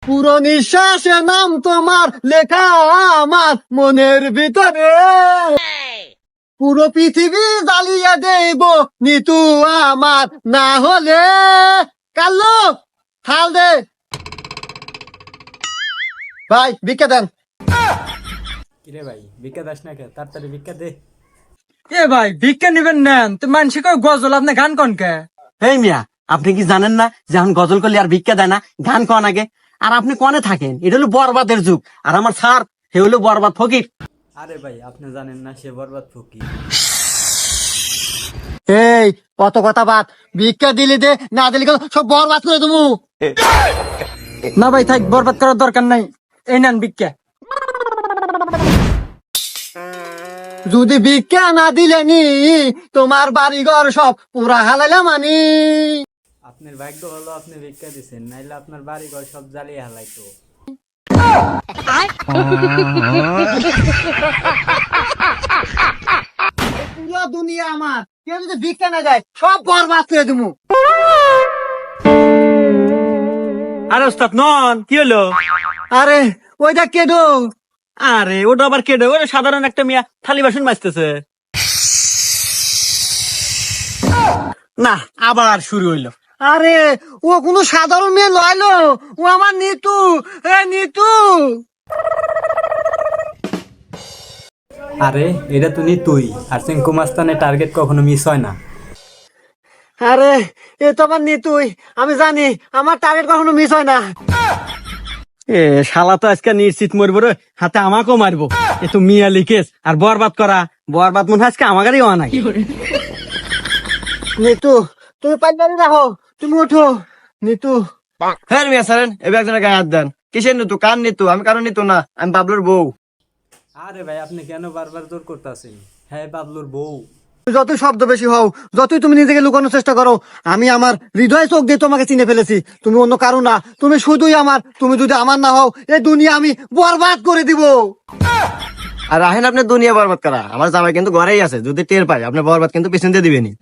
পুরো নিঃশ্বাসে নাম তোমার লেখা আমার মনের ভিতরে, পুরো পৃথিবী জ্বালিয়ে দেব নিতু আমার না হলে। কাল্লু থাল দে ভাই, ভিক্ষা দেন। কিরে ভাই ভিক্ষা দাস না কে? তাড়াতাড়ি ভিক্ষা দে। এ ভাই ভিক্ষা নিবেন নেন তো মানুষ কয় গজল, আপনি গান কন কে? এই মিয়া, আপনি কি জানেন না যে এখন গজল করলে আর ভিক্ষা দেয় না, গান কন আগে। আর আপনি কনে থাকেন? এটা হলো বরবাদের যুগ, আর আমার স্যার হে হলো বরবাদ ফকির। আরে ভাই আপনি জানেন না সে বরবাদ ফকির। এই কত কথা বাদ, ভিক্ষা দিলি দে, না দিলি সব বরবাদ করে দেবো। না ভাই থাক, বরবাদ করার দরকার নাই, এই নেন ভিক্ষা। যদি ভিক্ষা না দিলে নি তোমার বাড়ি ঘর সব পুরা হালাইলাম আমি। আপনার ভাগ্য হলো আপনি ভিক্ষা দিছেন, নাইলে আপনার বাড়ি ঘর সব জ্বালিয়ে হালাইতো। পুরো দুনিয়া আমার, কেউ যদি ভিক্ষা না দেয় সব বরবাদ করে দেবো। আরে ওস্তাদ নন, কি হলো? আরে ওইটা কেডো? আরে ওটা আবার কেডে? ওটা সাধারণ একটা মিয়া থালি বাসন মাজতেছে। না, আবার শুরু হইলো। আরে ও কোনো সাধারণ মেয়ে লয়লো, ও আমার নিতু। এ নিতু, আরে এটা তুমি তুই আর চিঙ্কু মাস্তানের টার্গেট কখনো মিস হয় না। আরে এ তো আমার নিতুই, আমি জানি আমার টার্গেট কখনো মিস হয় না। এ শালা তো আজকে নিশ্চিত মরবো রে, হাতে আমাকেও মারবো। এ তো মিয়া লিখেস আর বরবাদ করা, বরবাদ মনে হয় আজকে আমাকেই হওয়া নাই। নিতু তুমি পাইলে রাখো, তুমি ওঠো। নিতু হ্যাঁ মিয়া সারেন, এবার একজনের গায়ে হাত দেন। কিসের নিতু? কার নিতু? আমি কারো নিতু না, আমি বাবলুর বউ। আরে ভাই আপনি কেন বারবার জোর করতেছেন? হ্যাঁ বাবলুর বউ। যতই শব্দ বেশি হও, যতই তুমি নিজেকে লুকানোর চেষ্টা করো, আমি আমার হৃদয় চোখ দিয়ে তোমাকে চিনে ফেলেছি। তুমি অন্য কারো না, তুমি শুধুই আমার। তুমি যদি আমার না হও, এই দুনিয়া আমি বরবাদ করে দিব। আর রাহেন আপনি দুনিয়া বরবাদ করা, আমার জামাই কিন্তু ঘরেই আছে, যদি টের পাই আপনি বরবাদ কিন্তু পিছন দিয়ে দিবেনি।